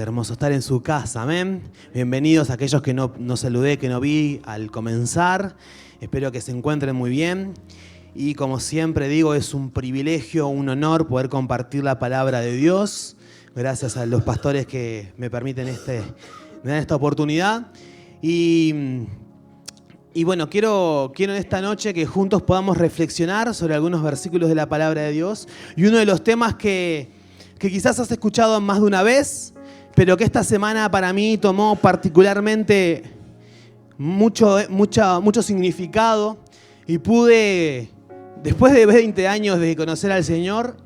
Qué hermoso estar en su casa, amén. Bienvenidos a aquellos que no saludé, que no vi al comenzar. Espero que se encuentren muy bien. Y como siempre digo, es un privilegio, un honor poder compartir la palabra de Dios. Gracias a los pastores que me permiten me dan esta oportunidad. Y bueno, quiero en esta noche que juntos podamos reflexionar sobre algunos versículos de la palabra de Dios. Y uno de los temas que quizás has escuchado más de una vez, pero que esta semana para mí tomó particularmente mucho significado y pude, después de 20 años de conocer al Señor,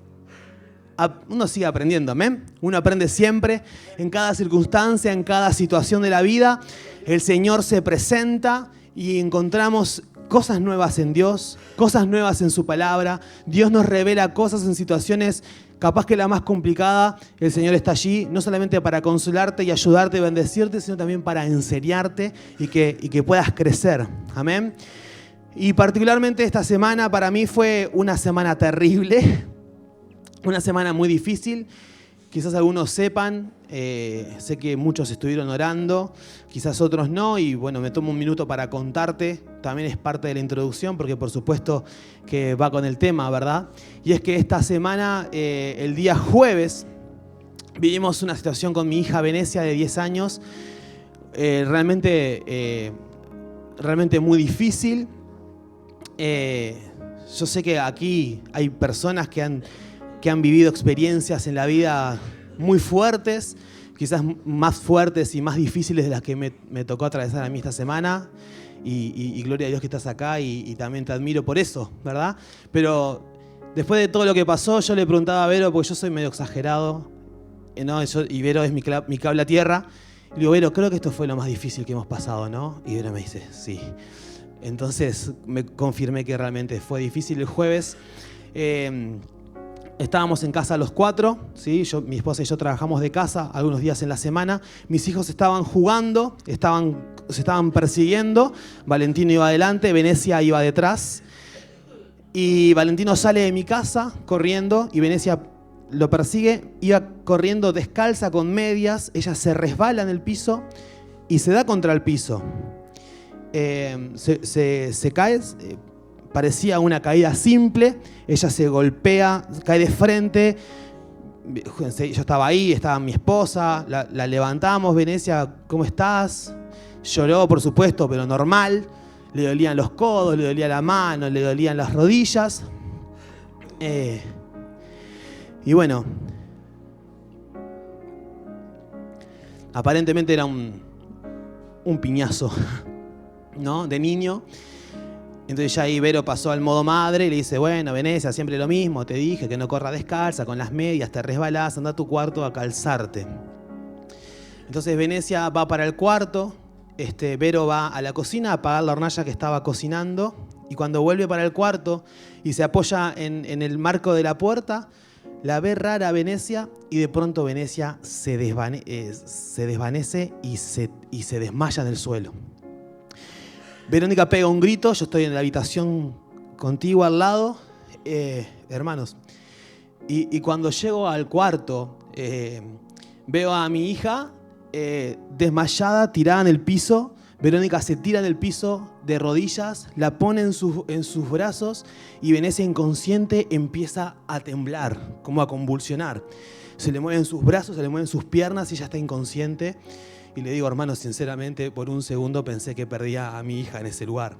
uno sigue aprendiendo, amén. Uno aprende siempre, en cada circunstancia, en cada situación de la vida. El Señor se presenta y encontramos cosas nuevas en Dios, cosas nuevas en su palabra. Dios nos revela cosas en situaciones, capaz que la más complicada. El Señor está allí, no solamente para consolarte y ayudarte y bendecirte, sino también para enseñarte y que puedas crecer. Amén. Y particularmente esta semana para mí fue una semana terrible, una semana muy difícil. Quizás algunos sepan, sé que muchos estuvieron orando, quizás otros no, y bueno, me tomo un minuto para contarte, también es parte de la introducción, porque por supuesto que va con el tema, ¿verdad? Y es que esta semana, el día jueves, vivimos una situación con mi hija Venecia de 10 años, realmente muy difícil. Yo sé que aquí hay personas que han vivido experiencias en la vida muy fuertes, quizás más fuertes y más difíciles de las que me tocó atravesar a mí esta semana. Y gloria a Dios que estás acá y también te admiro por eso, ¿verdad? Pero después de todo lo que pasó, yo le preguntaba a Vero, porque yo soy medio exagerado, ¿no? Y Vero es mi cable a tierra. Y le digo, Vero, creo que esto fue lo más difícil que hemos pasado, ¿no? Y Vero me dice, sí. Entonces me confirmé que realmente fue difícil. El jueves estábamos en casa los cuatro, ¿sí? Mi esposa y yo trabajamos de casa algunos días en la semana. Mis hijos estaban jugando, se estaban persiguiendo. Valentino iba adelante, Venecia iba detrás. Y Valentino sale de mi casa corriendo y Venecia lo persigue. Iba corriendo descalza con medias. Ella se resbala en el piso y se da contra el piso. Se cae. Parecía una caída simple, ella se golpea, cae de frente, yo estaba ahí, estaba mi esposa, la levantamos, Venecia, ¿cómo estás? Lloró, por supuesto, pero normal, le dolían los codos, le dolía la mano, le dolían las rodillas. Y bueno, aparentemente era un piñazo, ¿no? De niño. Entonces ya ahí Vero pasó al modo madre y le dice, bueno, Venecia, siempre lo mismo, te dije que no corra descalza, con las medias, te resbalás, anda a tu cuarto a calzarte. Entonces Venecia va para el cuarto, Vero va a la cocina a apagar la hornalla que estaba cocinando, y cuando vuelve para el cuarto y se apoya en el marco de la puerta, la ve rara a Venecia y de pronto Venecia se desvanece y se desmaya en el suelo. Verónica pega un grito, yo estoy en la habitación contigua al lado, hermanos, y cuando llego al cuarto, veo a mi hija desmayada, tirada en el piso. Verónica se tira en el piso de rodillas, la pone en sus brazos y Venecia inconsciente empieza a temblar, como a convulsionar. Se le mueven sus brazos, se le mueven sus piernas y ella está inconsciente. Y le digo, hermano, sinceramente, por un segundo pensé que perdía a mi hija en ese lugar.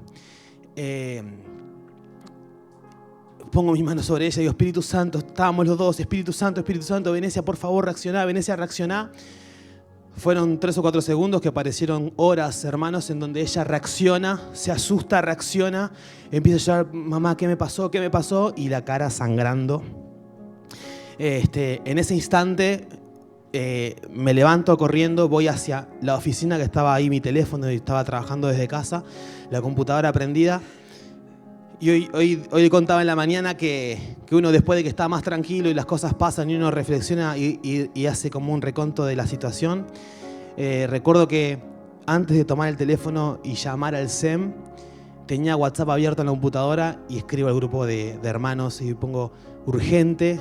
Pongo mis manos sobre ella y digo, Espíritu Santo, estábamos los dos, Espíritu Santo, Venecia, por favor, reaccioná, Venecia, reaccioná. Fueron 3 o 4 segundos que parecieron horas, hermanos, en donde ella reacciona, se asusta, reacciona, empieza a llorar, mamá, ¿qué me pasó? ¿Qué me pasó? Y la cara sangrando. En ese instante me levanto corriendo, voy hacia la oficina que estaba ahí, mi teléfono, y estaba trabajando desde casa, la computadora prendida. Y hoy contaba en la mañana que uno, después de que está más tranquilo y las cosas pasan y uno reflexiona y hace como un reconto de la situación, recuerdo que antes de tomar el teléfono y llamar al SEM, tenía WhatsApp abierto en la computadora y escribo al grupo de hermanos y pongo urgente.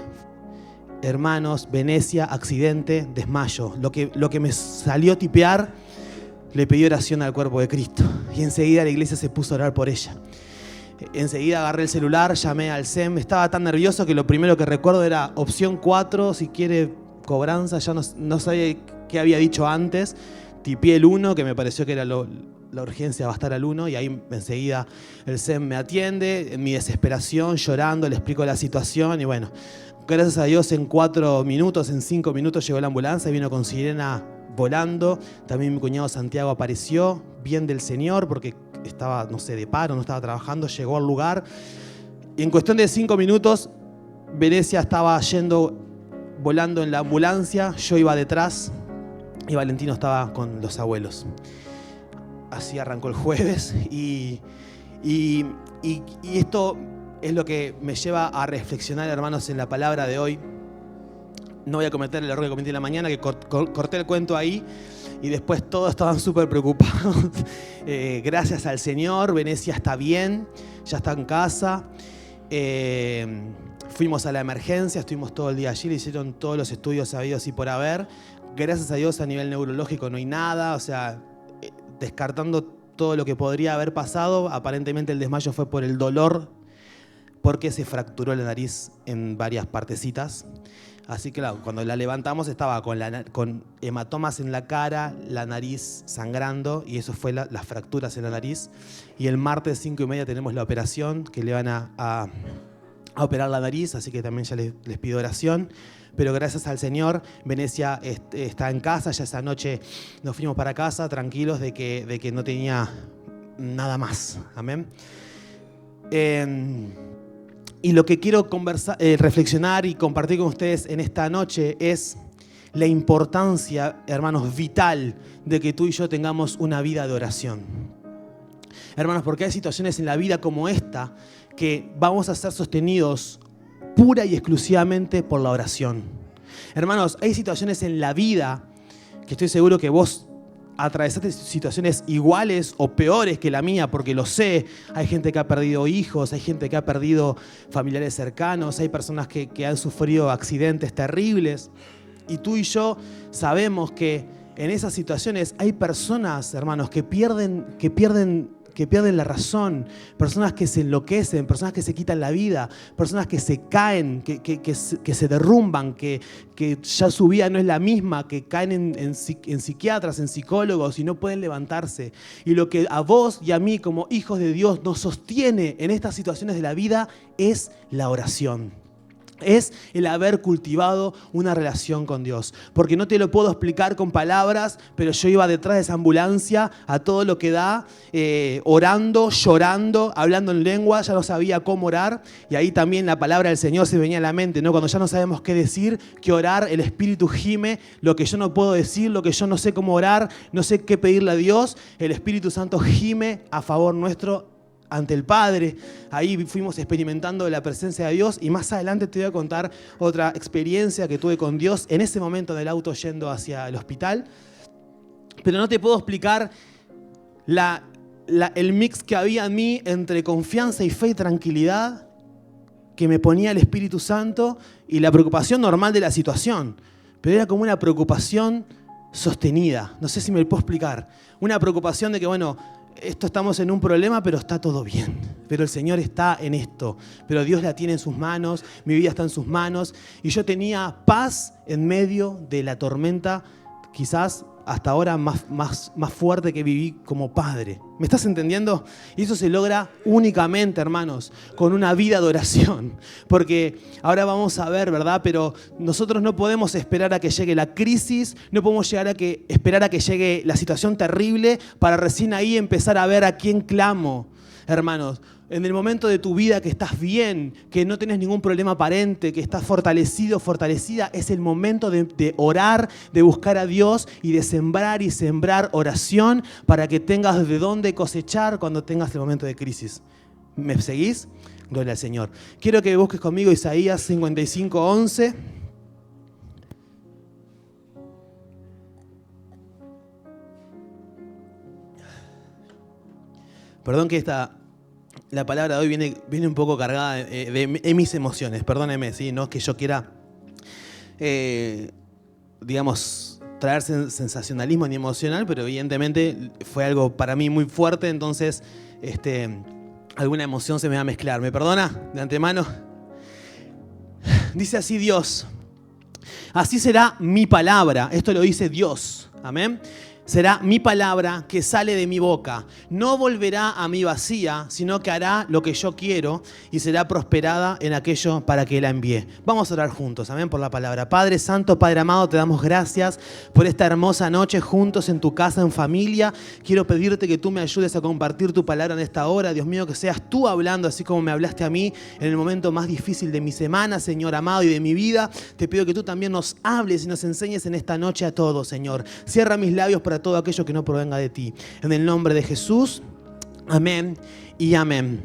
hermanos, Venecia, accidente, desmayo. Lo que me salió tipear, le pedí oración al cuerpo de Cristo. Y enseguida la iglesia se puso a orar por ella. Enseguida agarré el celular, llamé al SEM. Estaba tan nervioso que lo primero que recuerdo era opción 4, si quiere cobranza. Ya no sabía qué había dicho antes. Tipié el 1, que me pareció que era la urgencia va a estar al 1, y ahí enseguida el SEM me atiende. En mi desesperación, llorando, le explico la situación y bueno, gracias a Dios en 4 minutos, en 5 minutos llegó la ambulancia y vino con sirena volando. También mi cuñado Santiago apareció, bien del Señor, porque estaba, no sé, de paro, no estaba trabajando, llegó al lugar. Y en cuestión de 5 minutos, Venecia estaba volando en la ambulancia, yo iba detrás y Valentino estaba con los abuelos. Así arrancó el jueves y esto es lo que me lleva a reflexionar, hermanos, en la palabra de hoy. No voy a cometer el error que cometí en la mañana, que corté el cuento ahí y después todos estaban súper preocupados. Gracias al Señor, Venecia está bien, ya está en casa. Fuimos a la emergencia, estuvimos todo el día allí, le hicieron todos los estudios habidos y por haber. Gracias a Dios a nivel neurológico no hay nada, o sea, descartando todo lo que podría haber pasado, aparentemente el desmayo fue por el dolor, porque se fracturó la nariz en varias partecitas. Así que claro, cuando la levantamos estaba con hematomas en la cara, la nariz sangrando, y eso fue las fracturas en la nariz. Y el martes 5:30 tenemos la operación, que le van a operar la nariz, así que también ya les pido oración. Pero gracias al Señor, Venecia está en casa. Ya esa noche nos fuimos para casa tranquilos de que no tenía nada más. Amén. Y lo que quiero reflexionar y compartir con ustedes en esta noche es la importancia, hermanos, vital de que tú y yo tengamos una vida de oración. Hermanos, porque hay situaciones en la vida como esta que vamos a ser sostenidos pura y exclusivamente por la oración. Hermanos, hay situaciones en la vida que estoy seguro que vos atravesaste situaciones iguales o peores que la mía, porque lo sé. Hay gente que ha perdido hijos, hay gente que ha perdido familiares cercanos, hay personas que han sufrido accidentes terribles. Y tú y yo sabemos que en esas situaciones hay personas, hermanos, que pierden la razón, personas que se enloquecen, personas que se quitan la vida, personas que se caen, que se derrumban, que ya su vida no es la misma, que caen en psiquiatras, en psicólogos y no pueden levantarse. Y lo que a vos y a mí como hijos de Dios nos sostiene en estas situaciones de la vida es la oración. Es el haber cultivado una relación con Dios. Porque no te lo puedo explicar con palabras, pero yo iba detrás de esa ambulancia a todo lo que da, orando, llorando, hablando en lengua, ya no sabía cómo orar. Y ahí también la palabra del Señor se venía a la mente, ¿no? Cuando ya no sabemos qué decir, qué orar, el Espíritu gime lo que yo no puedo decir, lo que yo no sé cómo orar, no sé qué pedirle a Dios. El Espíritu Santo gime a favor nuestro ante el Padre. Ahí fuimos experimentando la presencia de Dios y más adelante te voy a contar otra experiencia que tuve con Dios en ese momento del auto yendo hacia el hospital. Pero no te puedo explicar el mix que había en mí entre confianza y fe y tranquilidad que me ponía el Espíritu Santo y la preocupación normal de la situación. Pero era como una preocupación sostenida. No sé si me lo puedo explicar. Una preocupación de que, bueno, estamos en un problema, pero está todo bien. Pero el Señor está en esto. Pero Dios la tiene en sus manos, mi vida está en sus manos. Y yo tenía paz en medio de la tormenta, quizás hasta ahora más fuerte que viví como padre. ¿Me estás entendiendo? Y eso se logra únicamente, hermanos, con una vida de oración. Porque ahora vamos a ver, ¿verdad? Pero nosotros no podemos esperar a que llegue la crisis, no podemos esperar a que llegue la situación terrible para recién ahí empezar a ver a quién clamo. Hermanos, en el momento de tu vida que estás bien, que no tienes ningún problema aparente, que estás fortalecido, fortalecida, es el momento de orar, de buscar a Dios y de sembrar oración para que tengas de dónde cosechar cuando tengas el momento de crisis. ¿Me seguís? Gloria al Señor. Quiero que busques conmigo Isaías 55:11. Perdón que la palabra de hoy viene un poco cargada de mis emociones, perdóneme, ¿sí? No es que yo quiera digamos, traer sensacionalismo ni emocional, pero evidentemente fue algo para mí muy fuerte, entonces alguna emoción se me va a mezclar. ¿Me perdona de antemano? Dice así Dios: así será mi palabra. Esto lo dice Dios. Amén. Será mi palabra que sale de mi boca. No volverá a mí vacía, sino que hará lo que yo quiero y será prosperada en aquello para que la envíe. Vamos a orar juntos, amén, por la palabra. Padre Santo, Padre amado, te damos gracias por esta hermosa noche juntos en tu casa, en familia. Quiero pedirte que tú me ayudes a compartir tu palabra en esta hora. Dios mío, que seas tú hablando así como me hablaste a mí en el momento más difícil de mi semana, Señor amado, y de mi vida. Te pido que tú también nos hables y nos enseñes en esta noche a todos, Señor. Cierra mis labios para todo aquello que no provenga de ti. En el nombre de Jesús, amén y amén.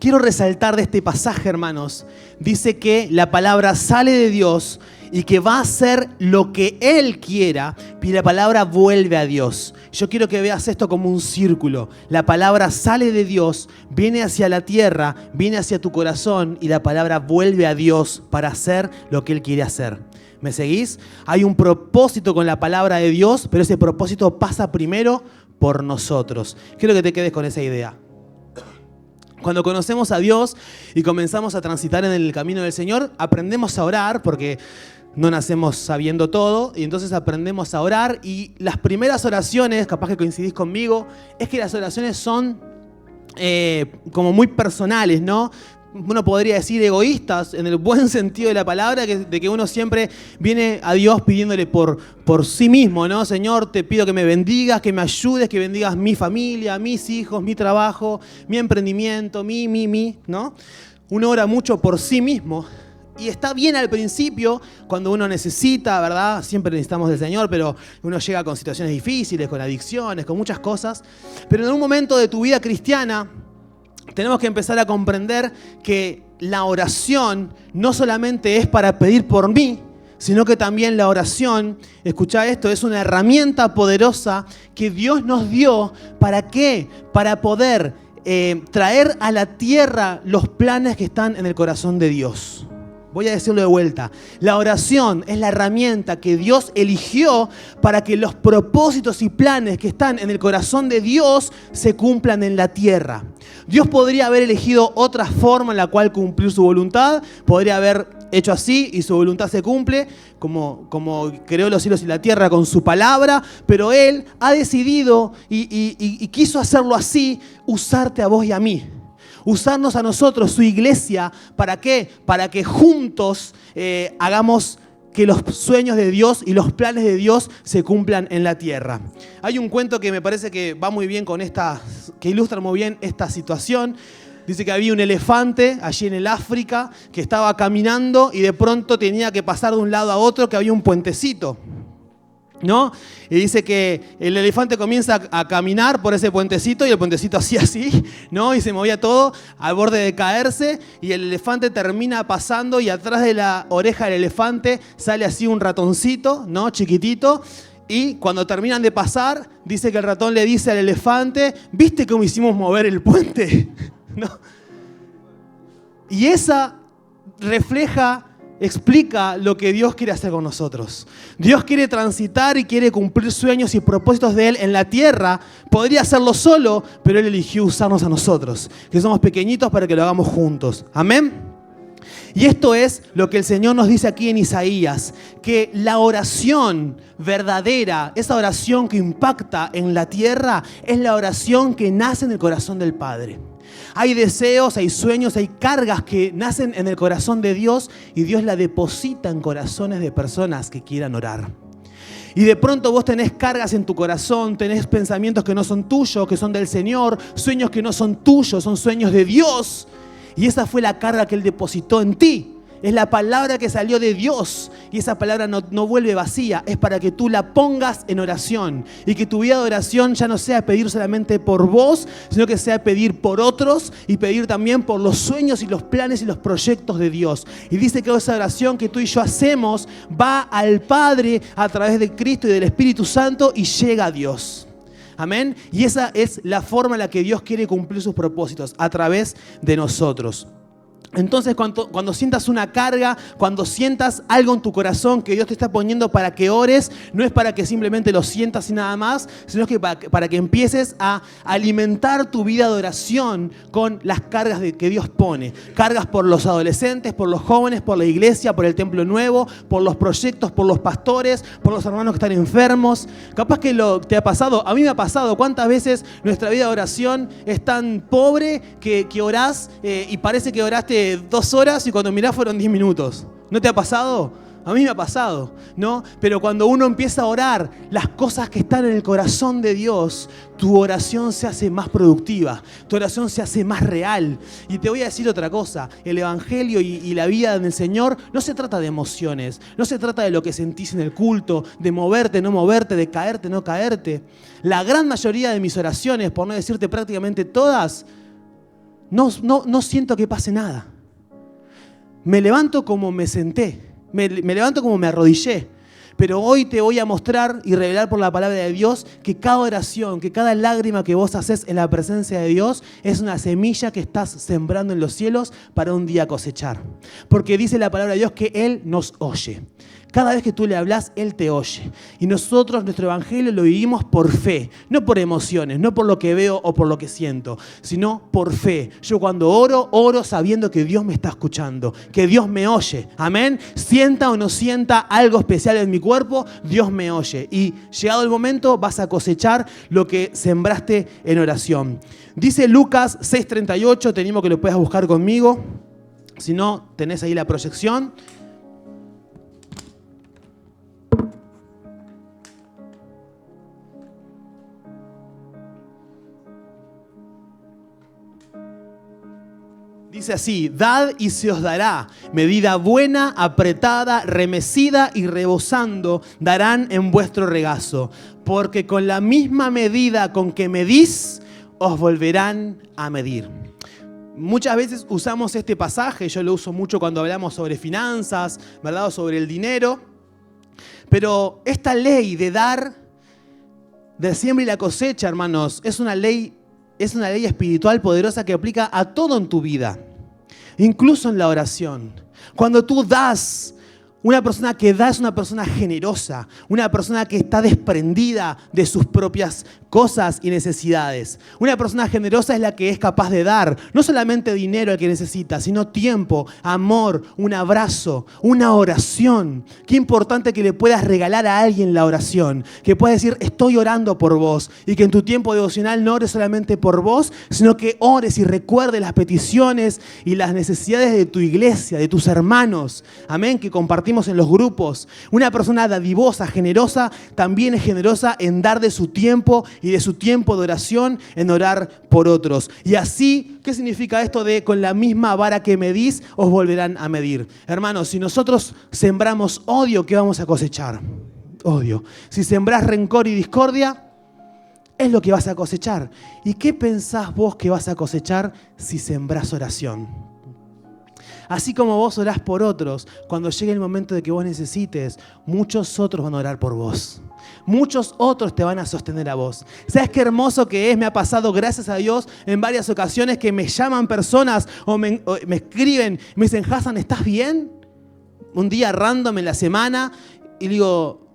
Quiero resaltar de este pasaje, hermanos. Dice que la palabra sale de Dios y que va a hacer lo que Él quiera, y la palabra vuelve a Dios. Yo quiero que veas esto como un círculo. La palabra sale de Dios, viene hacia la tierra, viene hacia tu corazón y la palabra vuelve a Dios para hacer lo que Él quiere hacer. ¿Me seguís? Hay un propósito con la palabra de Dios, pero ese propósito pasa primero por nosotros. Quiero que te quedes con esa idea. Cuando conocemos a Dios y comenzamos a transitar en el camino del Señor, aprendemos a orar porque no nacemos sabiendo todo, y entonces aprendemos a orar, y las primeras oraciones, capaz que coincidís conmigo, es que las oraciones son como muy personales, ¿no? Uno podría decir egoístas en el buen sentido de la palabra, de que uno siempre viene a Dios pidiéndole por sí mismo, ¿no? Señor, te pido que me bendigas, que me ayudes, que bendigas mi familia, mis hijos, mi trabajo, mi emprendimiento, ¿no? Uno ora mucho por sí mismo. Y está bien al principio, cuando uno necesita, ¿verdad? Siempre necesitamos del Señor, pero uno llega con situaciones difíciles, con adicciones, con muchas cosas. Pero en un momento de tu vida cristiana, tenemos que empezar a comprender que la oración no solamente es para pedir por mí, sino que también la oración, escuchá esto, es una herramienta poderosa que Dios nos dio. ¿Para qué? Para poder traer a la tierra los planes que están en el corazón de Dios. Voy a decirlo de vuelta. La oración es la herramienta que Dios eligió para que los propósitos y planes que están en el corazón de Dios se cumplan en la tierra. Dios podría haber elegido otra forma en la cual cumplir su voluntad. Podría haber hecho así y su voluntad se cumple, como creó los cielos y la tierra con su palabra. Pero Él ha decidido y quiso hacerlo así, usarte a vos y a mí. Usarnos a nosotros, su iglesia. ¿Para qué? Para que juntos hagamos que los sueños de Dios y los planes de Dios se cumplan en la tierra. Hay un cuento que me parece que va muy bien con que ilustra muy bien esta situación. Dice que había un elefante allí en el África que estaba caminando y de pronto tenía que pasar de un lado a otro, que había un puentecito, ¿no? Y dice que el elefante comienza a caminar por ese puentecito y el puentecito hacía así, ¿no? Y se movía todo al borde de caerse, y el elefante termina pasando y atrás de la oreja del elefante sale así un ratoncito, ¿no? Chiquitito. Y cuando terminan de pasar, dice que el ratón le dice al elefante: ¿viste cómo hicimos mover el puente? ¿No? Y esa explica lo que Dios quiere hacer con nosotros. Dios quiere transitar y quiere cumplir sueños y propósitos de Él en la tierra. Podría hacerlo solo, pero Él eligió usarnos a nosotros, que somos pequeñitos, para que lo hagamos juntos. Amén. Y esto es lo que el Señor nos dice aquí en Isaías, que la oración verdadera, esa oración que impacta en la tierra, es la oración que nace en el corazón del Padre. Hay deseos, hay sueños, hay cargas que nacen en el corazón de Dios, y Dios la deposita en corazones de personas que quieran orar. Y de pronto vos tenés cargas en tu corazón, tenés pensamientos que no son tuyos, que son del Señor, sueños que no son tuyos, son sueños de Dios. Y esa fue la carga que Él depositó en ti. Es la palabra que salió de Dios, y esa palabra no vuelve vacía. Es para que tú la pongas en oración, y que tu vida de oración ya no sea pedir solamente por vos, sino que sea pedir por otros y pedir también por los sueños y los planes y los proyectos de Dios. Y dice que esa oración que tú y yo hacemos va al Padre a través de Cristo y del Espíritu Santo y llega a Dios. Amén. Y esa es la forma en la que Dios quiere cumplir sus propósitos, a través de nosotros. Entonces, cuando sientas una carga, cuando sientas algo en tu corazón que Dios te está poniendo para que ores, no es para que simplemente lo sientas y nada más, sino que para que empieces a alimentar tu vida de oración con las cargas que Dios pone. Cargas por los adolescentes, por los jóvenes, por la iglesia, por el templo nuevo, por los proyectos, por los pastores, por los hermanos que están enfermos. Capaz que te ha pasado, a mí me ha pasado, cuántas veces nuestra vida de oración es tan pobre que orás y parece que oraste 2 horas y cuando mirás fueron 10 minutos. ¿No te ha pasado? A mí me ha pasado, ¿no? Pero cuando uno empieza a orar las cosas que están en el corazón de Dios, tu oración se hace más productiva, tu oración se hace más real. Y te voy a decir otra cosa, el evangelio y la vida en el Señor no se trata de emociones, no se trata de lo que sentís en el culto, de moverte, no moverte, de caerte, no caerte. La gran mayoría de mis oraciones, por no decirte prácticamente todas, no siento que pase nada. Me levanto como me senté, me levanto como me arrodillé. Pero hoy te voy a mostrar y revelar por la palabra de Dios que cada oración, que cada lágrima que vos haces en la presencia de Dios es una semilla que estás sembrando en los cielos para un día cosechar. Porque dice la palabra de Dios que Él nos oye. Cada vez que tú le hablas, Él te oye. Y nosotros nuestro evangelio lo vivimos por fe, no por emociones, no por lo que veo o por lo que siento, sino por fe. Yo cuando oro sabiendo que Dios me está escuchando, que Dios me oye. Amén. Sienta o no sienta algo especial en mi cuerpo, Dios me oye. Y llegado el momento vas a cosechar lo que sembraste en oración. Dice Lucas 6:38, te animo que lo puedas buscar conmigo. Si no, tenés ahí la proyección. Dice así: dad y se os dará, medida buena, apretada, remecida y rebosando, darán en vuestro regazo. Porque con la misma medida con que medís, os volverán a medir. Muchas veces usamos este pasaje, yo lo uso mucho cuando hablamos sobre finanzas, ¿verdad? O sobre el dinero. Pero esta ley de dar, del siembra y la cosecha, hermanos, es una ley espiritual poderosa que aplica a todo en tu vida, incluso en la oración. Cuando tú das, una persona que da es una persona generosa, una persona que está desprendida de sus propias cosas y necesidades. Una persona generosa es la que es capaz de dar no solamente dinero al que necesita, sino tiempo, amor, un abrazo, una oración. Qué importante que le puedas regalar a alguien la oración, que puedas decir estoy orando por vos y que en tu tiempo devocional no ores solamente por vos, sino que ores y recuerdes las peticiones y las necesidades de tu iglesia, de tus hermanos. Amén, que compartimos en los grupos. Una persona dadivosa, generosa, también es generosa en dar de su tiempo y de su tiempo de oración en orar por otros. Y así, ¿qué significa esto de con la misma vara que medís, os volverán a medir? Hermanos, si nosotros sembramos odio, ¿qué vamos a cosechar? Odio. Si sembrás rencor y discordia, es lo que vas a cosechar. ¿Y qué pensás vos que vas a cosechar si sembrás oración? Así como vos orás por otros, cuando llegue el momento de que vos necesites, muchos otros van a orar por vos. Muchos otros te van a sostener a vos. ¿Sabes qué hermoso que es? Me ha pasado, gracias a Dios, en varias ocasiones que me llaman personas o me escriben, me dicen, Hassan, ¿estás bien? Un día random en la semana y digo,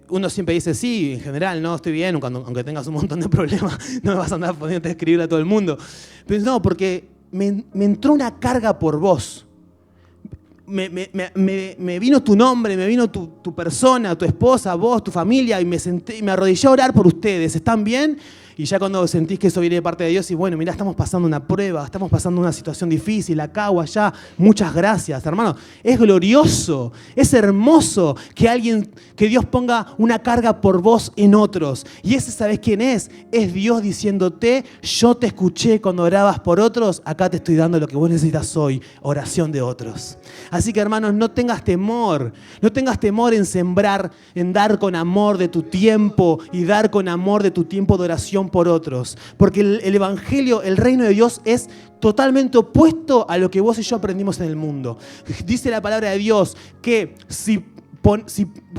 uno siempre dice, sí, en general, no, estoy bien, aunque tengas un montón de problemas, no me vas a andar poniendo a escribir a todo el mundo. Pero no, porque me entró una carga por vos. Me vino tu nombre, me vino tu persona, tu esposa, vos, tu familia, y me arrodillé a orar por ustedes. ¿Están bien? Y ya cuando sentís que eso viene de parte de Dios, y bueno, mirá, estamos pasando una prueba, estamos pasando una situación difícil, acá o allá, muchas gracias, hermano. Es glorioso, es hermoso que Dios ponga una carga por vos en otros. Y ese, ¿sabés quién es? Es Dios diciéndote, yo te escuché cuando orabas por otros, acá te estoy dando lo que vos necesitas hoy, oración de otros. Así que, hermanos, no tengas temor en sembrar, en dar con amor de tu tiempo y dar con amor de tu tiempo de oración por otros, porque el evangelio, el reino de Dios es totalmente opuesto a lo que vos y yo aprendimos en el mundo. Dice la palabra de Dios que si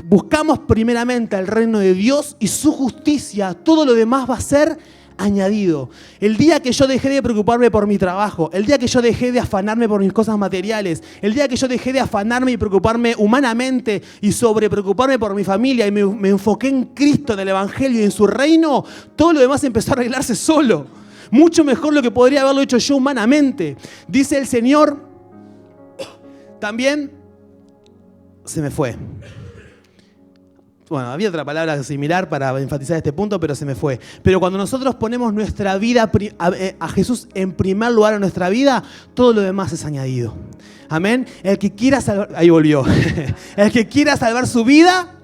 buscamos primeramente el reino de Dios y su justicia, todo lo demás va a ser añadido. El día que yo dejé de preocuparme por mi trabajo, el día que yo dejé de afanarme por mis cosas materiales, el día que yo dejé de afanarme y preocuparme humanamente y sobre preocuparme por mi familia y me enfoqué en Cristo, en el Evangelio y en su reino, todo lo demás empezó a arreglarse solo. Mucho mejor lo que podría haberlo hecho yo humanamente. Dice el Señor, también se me fue. Bueno, había otra palabra similar para enfatizar este punto, pero se me fue. Pero cuando nosotros ponemos nuestra vida, a Jesús en primer lugar en nuestra vida, todo lo demás es añadido. Amén. El que quiera salvar, ahí volvió. El que quiera salvar su vida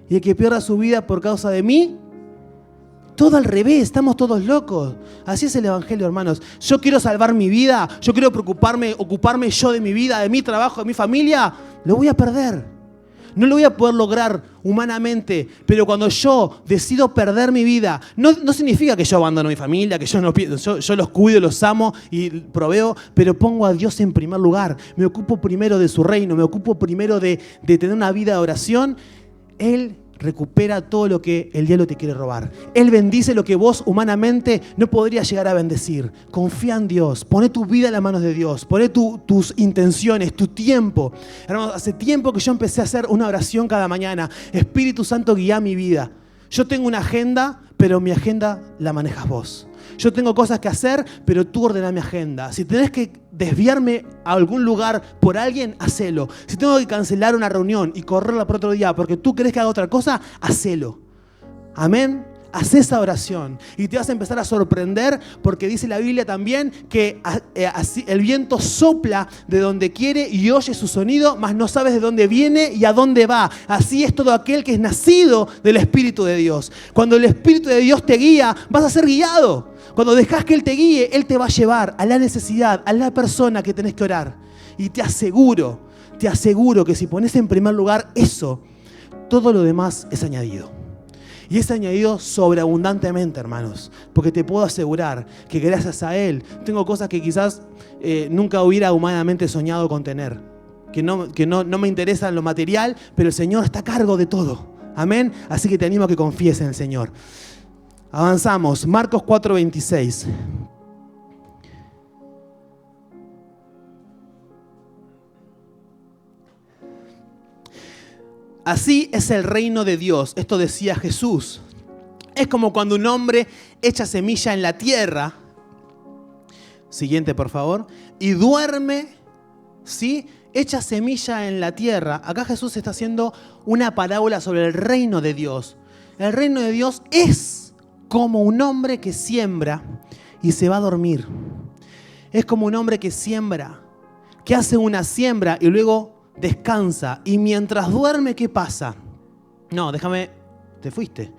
y el que pierda su vida por causa de mí, todo al revés, estamos todos locos. Así es el Evangelio, hermanos. Yo quiero salvar mi vida, yo quiero ocuparme yo de mi vida, de mi trabajo, de mi familia, lo voy a perder. No lo voy a poder lograr humanamente, pero cuando yo decido perder mi vida, no significa que yo abandono a mi familia, que yo los cuido, los amo y proveo, pero pongo a Dios en primer lugar. Me ocupo primero de su reino, me ocupo primero de tener una vida de oración. Él recupera todo lo que el diablo te quiere robar. Él bendice lo que vos humanamente no podrías llegar a bendecir. Confía en Dios, poné tu vida en las manos de Dios, poné tus intenciones, tu tiempo. Hermanos, hace tiempo que yo empecé a hacer una oración cada mañana. Espíritu Santo, guía mi vida. Yo tengo una agenda, pero mi agenda la manejas vos. Yo tengo cosas que hacer, pero tú ordenás mi agenda. Si tenés que desviarme a algún lugar por alguien, hacelo. Si tengo que cancelar una reunión y correrla por otro día porque tú querés que haga otra cosa, hacelo. Amén. Haz esa oración y te vas a empezar a sorprender porque dice la Biblia también que el viento sopla de donde quiere y oye su sonido, mas no sabes de dónde viene y a dónde va. Así es todo aquel que es nacido del Espíritu de Dios. Cuando el Espíritu de Dios te guía, vas a ser guiado. Cuando dejas que Él te guíe, Él te va a llevar a la necesidad, a la persona que tenés que orar. Y te aseguro que si pones en primer lugar eso, todo lo demás es añadido. Y es añadido sobreabundantemente, hermanos. Porque te puedo asegurar que gracias a Él tengo cosas que quizás nunca hubiera humanamente soñado con tener. Que no me interesa lo material, pero el Señor está a cargo de todo. Amén. Así que te animo a que confíes en el Señor. Avanzamos. Marcos 4:26. Así es el reino de Dios. Esto decía Jesús. Es como cuando un hombre echa semilla en la tierra. Siguiente, por favor. Y duerme, ¿sí? Echa semilla en la tierra. Acá Jesús está haciendo una parábola sobre el reino de Dios. El reino de Dios es como un hombre que siembra y se va a dormir. Es como un hombre que siembra, que hace una siembra y luego descansa. Y mientras duerme, ¿qué pasa? No, déjame, te fuiste.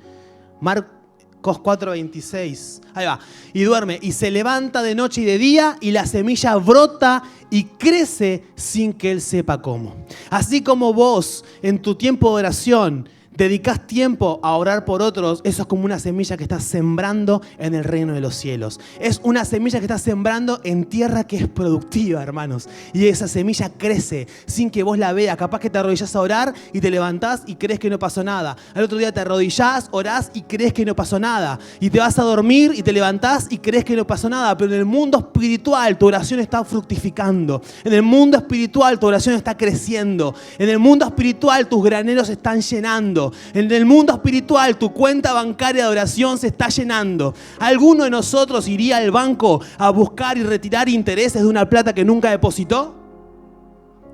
Marcos 4:26. Ahí va. Y duerme y se levanta de noche y de día y la semilla brota y crece sin que él sepa cómo. Así como vos en tu tiempo de oración dedicás tiempo a orar por otros, eso es como una semilla que estás sembrando en el reino de los cielos. Es una semilla que estás sembrando en tierra que es productiva, hermanos. Y esa semilla crece sin que vos la veas. Capaz que te arrodillás a orar y te levantás y crees que no pasó nada. Al otro día te arrodillás, orás y crees que no pasó nada. Y te vas a dormir y te levantás y crees que no pasó nada. Pero en el mundo espiritual tu oración está fructificando. En el mundo espiritual tu oración está creciendo. En el mundo espiritual tus graneros se están llenando. En el mundo espiritual tu cuenta bancaria de oración se está llenando. ¿Alguno de nosotros iría al banco a buscar y retirar intereses de una plata que nunca depositó?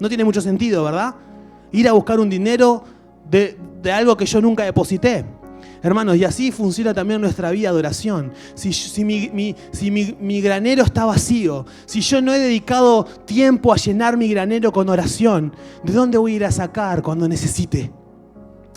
No tiene mucho sentido, ¿verdad? Ir a buscar un dinero de algo que yo nunca deposité. Hermanos, y así funciona también nuestra vida de oración. Si mi granero está vacío, si yo no he dedicado tiempo a llenar mi granero con oración, ¿de dónde voy a ir a sacar cuando necesite?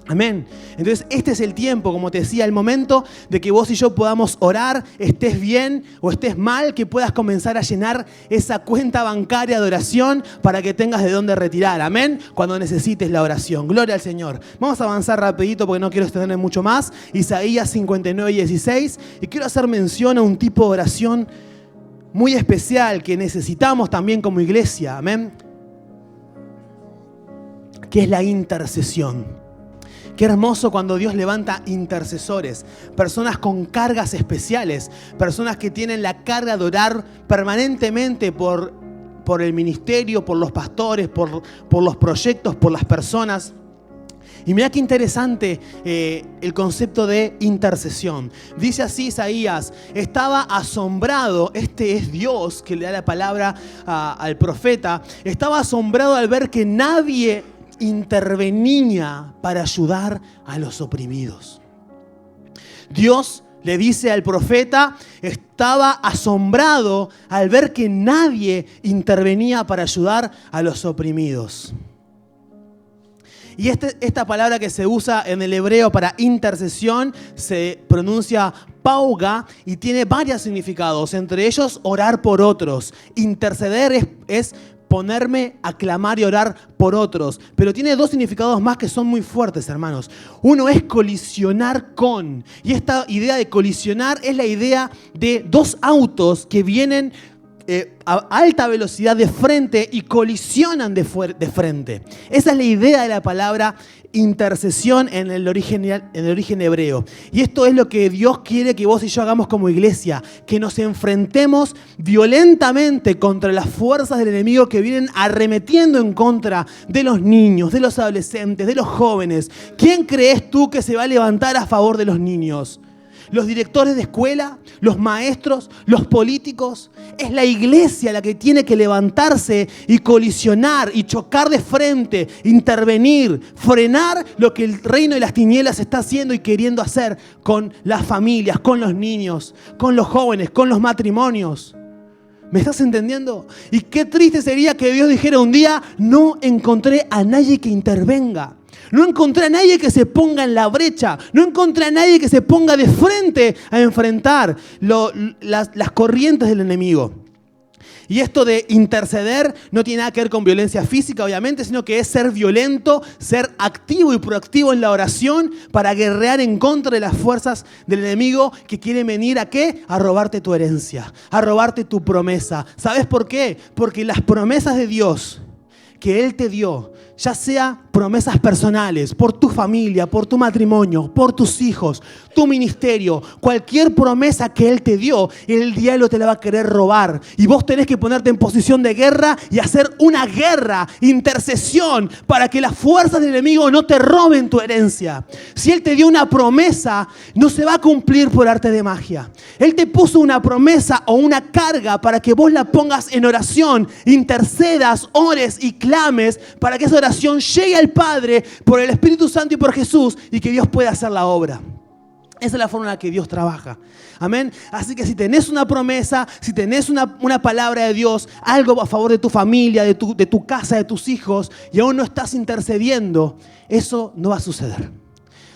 Amén. Entonces este es el tiempo, como te decía, el momento de que vos y yo podamos orar, estés bien o estés mal, que puedas comenzar a llenar esa cuenta bancaria de oración para que tengas de dónde retirar. Amén. Cuando necesites la oración. Gloria al Señor. Vamos a avanzar rapidito porque no quiero extenderme mucho más. Isaías 59:16. Y quiero hacer mención a un tipo de oración muy especial que necesitamos también como iglesia. Amén. Que es la intercesión. Qué hermoso cuando Dios levanta intercesores, personas con cargas especiales, personas que tienen la carga de orar permanentemente por el ministerio, por los pastores, por los proyectos, por las personas. Y mirá qué interesante el concepto de intercesión. Dice así Isaías: estaba asombrado, este es Dios que le da la palabra al profeta, estaba asombrado al ver que nadie intervenía para ayudar a los oprimidos. Dios le dice al profeta, estaba asombrado al ver que nadie intervenía para ayudar a los oprimidos. Y esta palabra que se usa en el hebreo para intercesión se pronuncia pauga y tiene varios significados, entre ellos orar por otros. Interceder es ponerme a clamar y orar por otros, pero tiene dos significados más que son muy fuertes, hermanos. Uno es colisionar con, y esta idea de colisionar es la idea de dos autos que vienen a alta velocidad de frente y colisionan de frente. Esa es la idea de la palabra intercesión en el origen hebreo. Y esto es lo que Dios quiere que vos y yo hagamos como iglesia, que nos enfrentemos violentamente contra las fuerzas del enemigo que vienen arremetiendo en contra de los niños, de los adolescentes, de los jóvenes. ¿Quién crees tú que se va a levantar a favor de los niños? ¿Los directores de escuela? ¿Los maestros? ¿Los políticos? Es la iglesia la que tiene que levantarse y colisionar y chocar de frente, intervenir, frenar lo que el reino de las tinieblas está haciendo y queriendo hacer con las familias, con los niños, con los jóvenes, con los matrimonios. ¿Me estás entendiendo? Y qué triste sería que Dios dijera un día: no encontré a nadie que intervenga. No encontré a nadie que se ponga en la brecha. No encontré a nadie que se ponga de frente a enfrentar las corrientes del enemigo. Y esto de interceder no tiene nada que ver con violencia física, obviamente, sino que es ser violento, ser activo y proactivo en la oración para guerrear en contra de las fuerzas del enemigo que quieren venir ¿a qué? A robarte tu herencia, a robarte tu promesa. ¿Sabes por qué? Porque las promesas de Dios que Él te dio, ya sea promesas personales, por tu familia, por tu matrimonio, por tus hijos, tu ministerio, cualquier promesa que Él te dio, el diablo te la va a querer robar. Y vos tenés que ponerte en posición de guerra y hacer una guerra, intercesión, para que las fuerzas del enemigo no te roben tu herencia. Si Él te dio una promesa, no se va a cumplir por arte de magia. Él te puso una promesa o una carga para que vos la pongas en oración, intercedas, ores y clames para que esa oración llegue al Padre por el Espíritu Santo y por Jesús y que Dios pueda hacer la obra. Esa es la forma en la que Dios trabaja. Amén. Así que si tenés una promesa, si tenés una palabra de Dios, algo a favor de tu familia, de tu casa, de tus hijos, y aún no estás intercediendo, eso no va a suceder.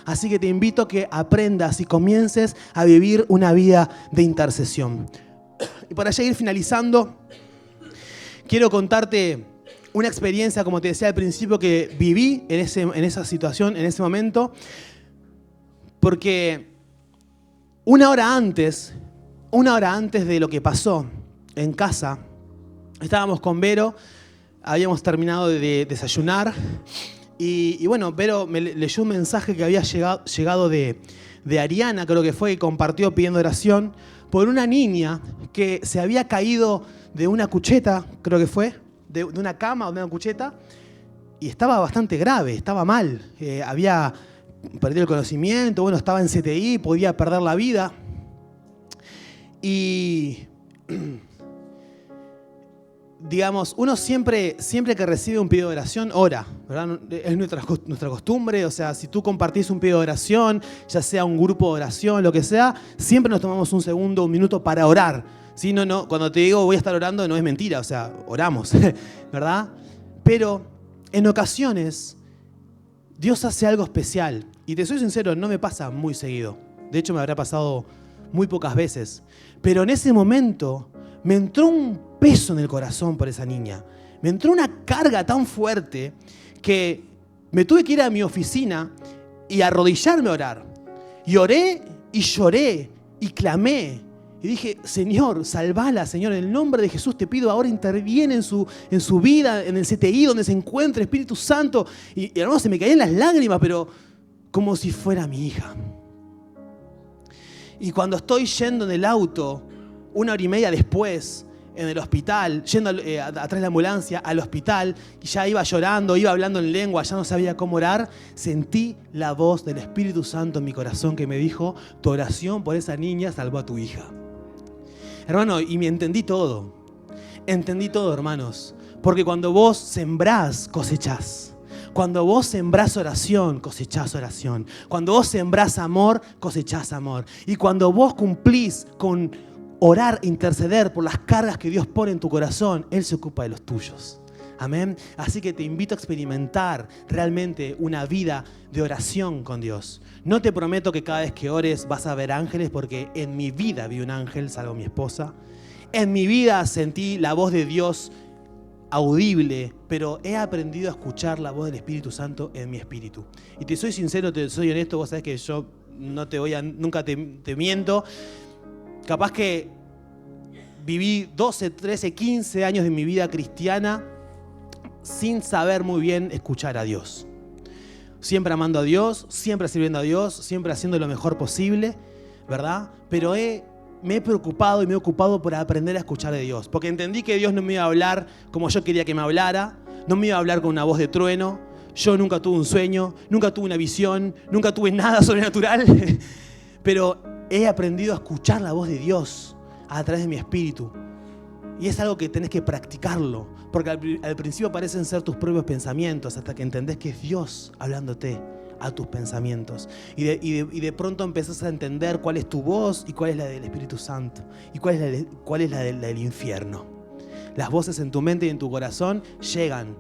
Así que te invito a que aprendas y comiences a vivir una vida de intercesión. Y para ya ir finalizando, quiero contarte una experiencia, como te decía al principio, que viví en esa situación, en ese momento, porque una hora antes de lo que pasó en casa, estábamos con Vero, habíamos terminado de desayunar y bueno, Vero me leyó un mensaje que había llegado de Ariana, creo que fue, que compartió pidiendo oración por una niña que se había caído de una cucheta, creo que fue, de una cama o de una cucheta, y estaba bastante grave, estaba mal, había perdido el conocimiento, bueno, estaba en CTI, podía perder la vida. Y digamos, uno siempre que recibe un pedido de oración, ora, ¿verdad? Es nuestra costumbre, o sea, si tú compartís un pedido de oración, ya sea un grupo de oración, lo que sea, siempre nos tomamos un segundo, un minuto para orar. ¿Sí? No, cuando te digo voy a estar orando, no es mentira, o sea, oramos, ¿verdad? Pero en ocasiones Dios hace algo especial. Y te soy sincero, no me pasa muy seguido. De hecho, me habrá pasado muy pocas veces. Pero en ese momento me entró un peso en el corazón por esa niña. Me entró una carga tan fuerte que me tuve que ir a mi oficina y arrodillarme a orar. Y oré y lloré y clamé. Y dije, Señor, salvala, Señor, en el nombre de Jesús te pido ahora interviene en su vida, en el CTI donde se encuentra Espíritu Santo. Y hermano, se me caían las lágrimas, pero como si fuera mi hija. Y cuando estoy yendo en el auto, 1 hora y media después, en el hospital, yendo atrás de la ambulancia al hospital, y ya iba llorando, iba hablando en lengua, ya no sabía cómo orar, sentí la voz del Espíritu Santo en mi corazón que me dijo: tu oración por esa niña salvó a tu hija. Hermano, y me entendí todo, hermanos, porque cuando vos sembrás, cosechás. Cuando vos sembrás oración, cosechás oración. Cuando vos sembrás amor, cosechás amor. Y cuando vos cumplís con orar, interceder por las cargas que Dios pone en tu corazón, Él se ocupa de los tuyos. Amén. Así que te invito a experimentar realmente una vida de oración con Dios. No te prometo que cada vez que ores vas a ver ángeles, porque en mi vida vi un ángel, salvo mi esposa. En mi vida sentí la voz de Dios audible, pero he aprendido a escuchar la voz del Espíritu Santo en mi espíritu. Y te soy sincero, te soy honesto, vos sabés que yo no te voy a, nunca te miento. Capaz que viví 12, 13, 15 años de mi vida cristiana sin saber muy bien escuchar a Dios. Siempre amando a Dios, siempre sirviendo a Dios, siempre haciendo lo mejor posible, ¿verdad? Pero me he preocupado y me he ocupado por aprender a escuchar de Dios. Porque entendí que Dios no me iba a hablar como yo quería que me hablara, no me iba a hablar con una voz de trueno. Yo nunca tuve un sueño, nunca tuve una visión, nunca tuve nada sobrenatural. Pero he aprendido a escuchar la voz de Dios a través de mi espíritu. Y es algo que tenés que practicarlo. Porque al principio parecen ser tus propios pensamientos, hasta que entendés que es Dios hablándote a tus pensamientos. Y de pronto empezás a entender cuál es tu voz y cuál es la del Espíritu Santo. Y cuál es la del infierno. Las voces en tu mente y en tu corazón llegan,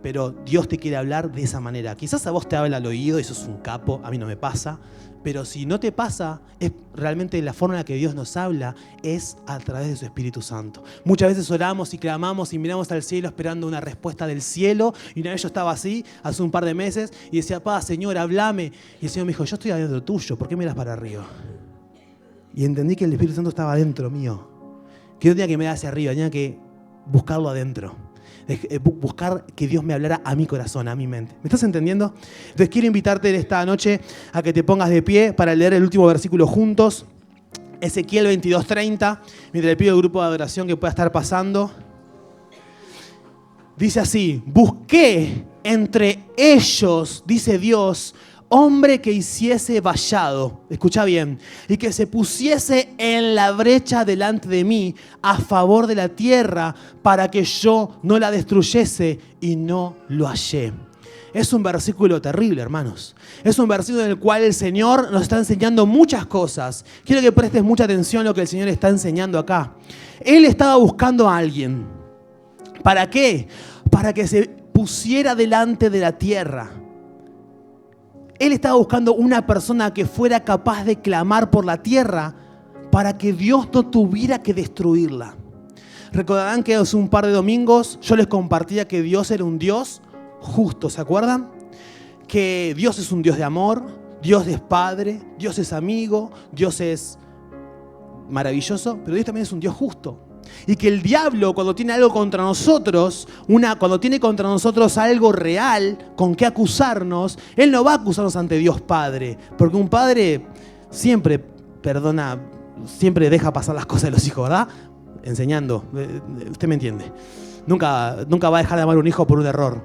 pero Dios te quiere hablar de esa manera. Quizás a vos te habla al oído y sos un capo, a mí no me pasa. Pero si no te pasa, es realmente la forma en la que Dios nos habla es a través de su Espíritu Santo. Muchas veces oramos y clamamos y miramos al cielo esperando una respuesta del cielo. Y una vez yo estaba así, hace un par de meses, y decía: Señor, háblame. Y el Señor me dijo: yo estoy adentro tuyo, ¿por qué miras para arriba? Y entendí que el Espíritu Santo estaba adentro mío. Que no tenía que mirar hacia arriba, tenía que buscarlo adentro. Buscar que Dios me hablara a mi corazón, a mi mente. ¿Me estás entendiendo? Entonces quiero invitarte esta noche a que te pongas de pie para leer el último versículo juntos. Ezequiel 22:30. Mientras le pido al grupo de adoración que pueda estar pasando. Dice así: busqué entre ellos, dice Dios, hombre que hiciese vallado, escucha bien, y que se pusiese en la brecha delante de mí a favor de la tierra para que yo no la destruyese, y no lo hallé. Es un versículo terrible, hermanos. Es un versículo en el cual el Señor nos está enseñando muchas cosas. Quiero que prestes mucha atención a lo que el Señor está enseñando acá. Él estaba buscando a alguien. ¿Para qué? Para que se pusiera delante de la tierra. Él estaba buscando una persona que fuera capaz de clamar por la tierra para que Dios no tuviera que destruirla. Recordarán que hace un par de domingos yo les compartía que Dios era un Dios justo, ¿se acuerdan? Que Dios es un Dios de amor, Dios es Padre, Dios es amigo, Dios es maravilloso, pero Dios también es un Dios justo. Y que el diablo, cuando tiene algo contra nosotros, cuando tiene contra nosotros algo real con qué acusarnos, él no va a acusarnos ante Dios Padre, porque un padre siempre perdona, siempre deja pasar las cosas de los hijos, ¿verdad? Enseñando, usted me entiende. Nunca va a dejar de amar a un hijo por un error.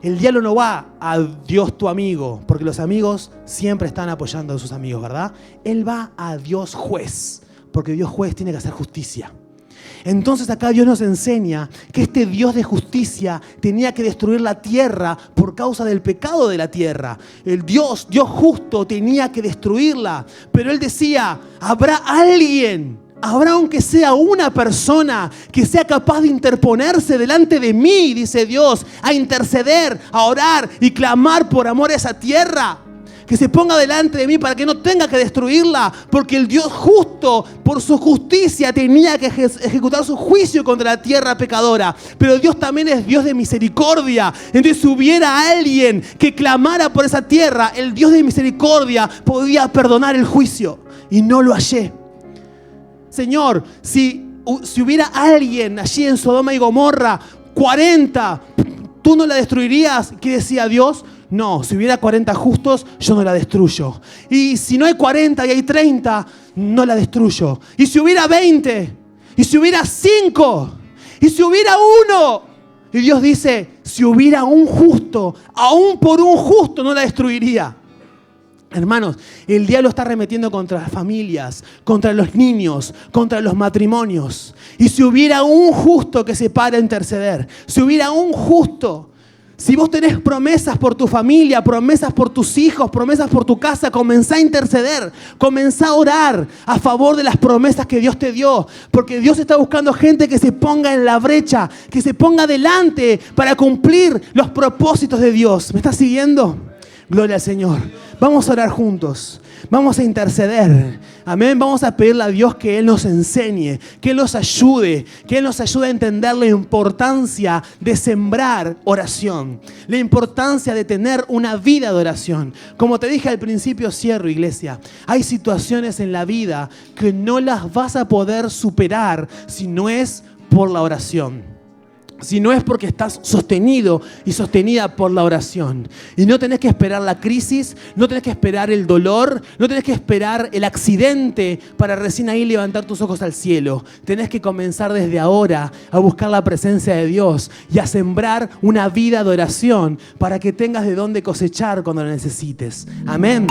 El diablo no va a Dios tu amigo, porque los amigos siempre están apoyando a sus amigos, ¿verdad? Él va a Dios juez, porque Dios juez tiene que hacer justicia. Entonces acá Dios nos enseña que este Dios de justicia tenía que destruir la tierra por causa del pecado de la tierra. El Dios justo tenía que destruirla. Pero Él decía: habrá alguien, habrá aunque sea una persona que sea capaz de interponerse delante de mí, dice Dios, a interceder, a orar y clamar por amor a esa tierra. Que se ponga delante de mí para que no tenga que destruirla, porque el Dios justo, por su justicia, tenía que ejecutar su juicio contra la tierra pecadora. Pero Dios también es Dios de misericordia. Entonces, si hubiera alguien que clamara por esa tierra, el Dios de misericordia podía perdonar el juicio. Y no lo hallé. Señor, si hubiera alguien allí en Sodoma y Gomorra, 40, ¿tú no la destruirías? ¿Qué decía Dios? No, si hubiera 40 justos, yo no la destruyo. Y si no hay 40 y hay 30, no la destruyo. Y si hubiera 20, y si hubiera 5, y si hubiera 1. Y Dios dice, si hubiera un justo, aún por un justo no la destruiría. Hermanos, el diablo está arremetiendo contra las familias, contra los niños, contra los matrimonios. Y si hubiera un justo que se para a interceder, si hubiera un justo, si vos tenés promesas por tu familia, promesas por tus hijos, promesas por tu casa, comenzá a interceder, comenzá a orar a favor de las promesas que Dios te dio. Porque Dios está buscando gente que se ponga en la brecha, que se ponga delante para cumplir los propósitos de Dios. ¿Me estás siguiendo? Gloria al Señor. Vamos a orar juntos. Vamos a interceder. Amén. Vamos a pedirle a Dios que Él nos enseñe, que Él nos ayude, que Él nos ayude a entender la importancia de sembrar oración, la importancia de tener una vida de oración. Como te dije al principio, cierro, iglesia. Hay situaciones en la vida que no las vas a poder superar si no es por la oración. Si no es porque estás sostenido y sostenida por la oración. Y no tenés que esperar la crisis, no tenés que esperar el dolor, no tenés que esperar el accidente para recién ahí levantar tus ojos al cielo. Tenés que comenzar desde ahora a buscar la presencia de Dios y a sembrar una vida de oración para que tengas de dónde cosechar cuando la necesites. Amén.